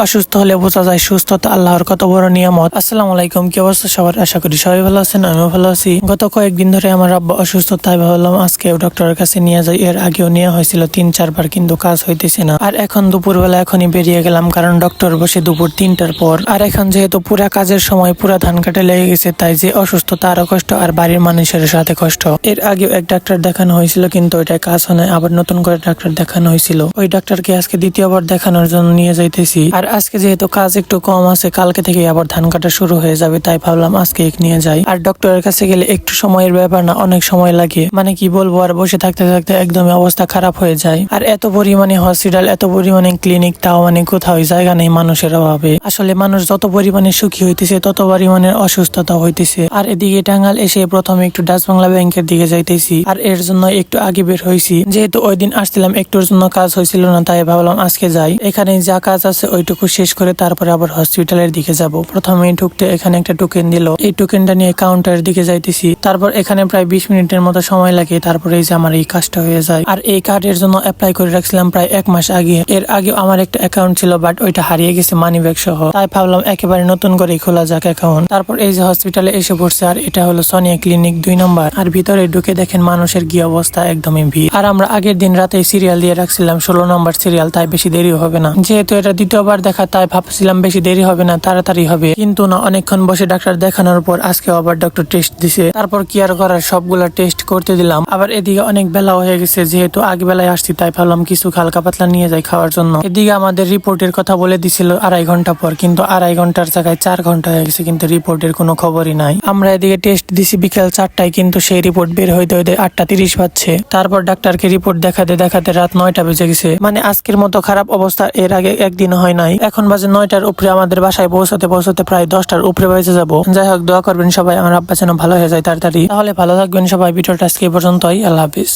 অসুস্থ হলে বোঝা যায় সুস্থতা আল্লাহর কত বড় নিয়ামত। আসসালামু আলাইকুম, কি অবস্থা সবার? আশা করি সবাই ভালো আছেন, আমিও ভালো আছি। গত কয়েকদিন ধরে আমার আব্বা অসুস্থ, তাই ভাবলাম আজকে ডক্টরের কাছে নিয়ে যাই। এর আগেও নেওয়া হয়েছিল 3-4 বার, কিন্তু কাজ হইতেছে না। আর এখন দুপুরবেলা এখনই বেরিয়ে গেলাম, কারণ ডক্টর বসে দুপুর 3টার পর। আর এখন যেহেতু পুরা কাজের সময় পুরা ধান কাটে লেগে গেছে, তাই যে অসুস্থতা আরো কষ্ট আর বাড়ির মানুষের সাথে কষ্ট। এর আগেও এক ডাক্তার দেখানো হয়েছিল, কিন্তু ওইটা কাজ হয় না। আবার নতুন করে ডাক্তার দেখানো হয়েছিল। ওই ডাক্তারকে আজকে দ্বিতীয়বার দেখানোর জন্য নিয়ে যাইতেছি। আর আজকে যেহেতু কাজ একটু কম আছে, কালকে থেকে আবার ধান কাটা শুরু হয়ে যাবে, তাই ভাবলাম আজকে নিয়ে যাই। আর ডক্টরের কাছে গেলে একটু সময়ের ব্যাপার না, অনেক সময় লাগে। মানে কি বলবো, আর বসে থাকতে থাকতে একদমই অবস্থা খারাপ হয়ে যায়। আর এত পরিমাণে হসপিটাল, এত পরিমাণে ক্লিনিক, তাও মানে কোথাও জায়গা নেই মানুষের অভাবে। আসলে মানুষ যত পরিমাণে সুখী হইতেছে, তত পরিমাণে অসুস্থতা হইতেছে। আর এদিকে টাঙ্গাল এসে প্রথমে একটু ডাচ বাংলা ব্যাংকের দিকে যাইতেছি, আর এর জন্য একটু আগে বের হয়েছি। যেহেতু ওই দিন আসছিলাম, একটুর জন্য কাজ হয়েছিল না, তাই ভাবলাম আজকে যাই। এখানে যা কাজ আছে ওইটুকু শেষ করে তারপরে আবার হসপিটালের দিকে যাব। প্রথমে ঢুকতে এখানে একটা টোকেন দিল, এই টোকেনটা নিয়ে কাউন্টারের দিকে যাইতেছি। তারপর এখানে প্রায় 20 মিনিটের মতো সময় লাগে, তারপরে এই যে আমার এই কাজটা হয়ে যায়। আর এই কার্ডের জন্য অ্যাপ্লাই করে রাখছিলাম প্রায় 1 মাস আগে। এর আগে আমার একটা অ্যাকাউন্ট ছিল, বাট ওইটা হারিয়ে গেছে মানি ব্যাগ সহ, তাই ভাবলাম একেবারে নতুন করে খোলা যাক অ্যাকাউন্ট। তারপর এই যে হসপিটালে এসে পড়ছে, আর এটা হলো সোনিয়া ক্লিনিক 2 নম্বর। আর ভিতরে ঢুকে দেখেন মানুষের কি অবস্থা, একদমই ভিড়। আর আমরা আগের দিন রাতে সিরিয়াল দিয়ে রাখছিলাম 16 নম্বর সিরিয়াল, তাই বেশি দেরি হবে না। যেহেতু এটা দ্বিতীয়বার দেখা, তাই ভাবছিলাম বেশি দেরি হবে না, তাড়াতাড়ি হবে। কিন্তু না, অনেকক্ষণ বসে ডাক্তার দেখানোর পর আজকে আবার ডক্টর টেস্ট দিছে। তারপর কি আর করার, সবগুলা টেস্ট করতে দিলাম। আবার এদিকে অনেক বেলা হয়ে গেছে, যেহেতু আগে বেলায় আসছি, তাই ভাবলাম কিছু হালকা পাতলা নিয়ে যাই খাওয়ার জন্য। এদিকে আমাদের রিপোর্টের কথা বলে দিছিল 2.5 ঘন্টা পর, কিন্তু 2.5 ঘন্টার জায়গায় 4 ঘন্টা হয়ে গেছে, কিন্তু রিপোর্টের কোনো খবরই নাই। আমরা এদিকে টেস্ট দিছি বিকেল 4টায়, কিন্তু সেই রিপোর্ট বের হইতে হইতে 8:30 বাজছে। তারপর ডাক্তারকে রিপোর্ট দেখাতে দেখাতে রাত 9টা বেজে গেছে। মানে আজকের মতো খারাপ অবস্থা এর আগে একদিন হয় নাই। এখন বাজে 9টার উপরে, আমাদের বাসায় পৌঁছতে পৌঁছতে প্রায় 10টার উপরে বেজে যাবো। যাই হোক, দোয়া করবেন সবাই আমার আব্বা যেন ভালো হয়ে যায় তাড়াতাড়ি। তাহলে ভালো থাকবেন সবাই। ভিডিওটা আজকে এই পর্যন্তই। আল্লাহ হাফিজ।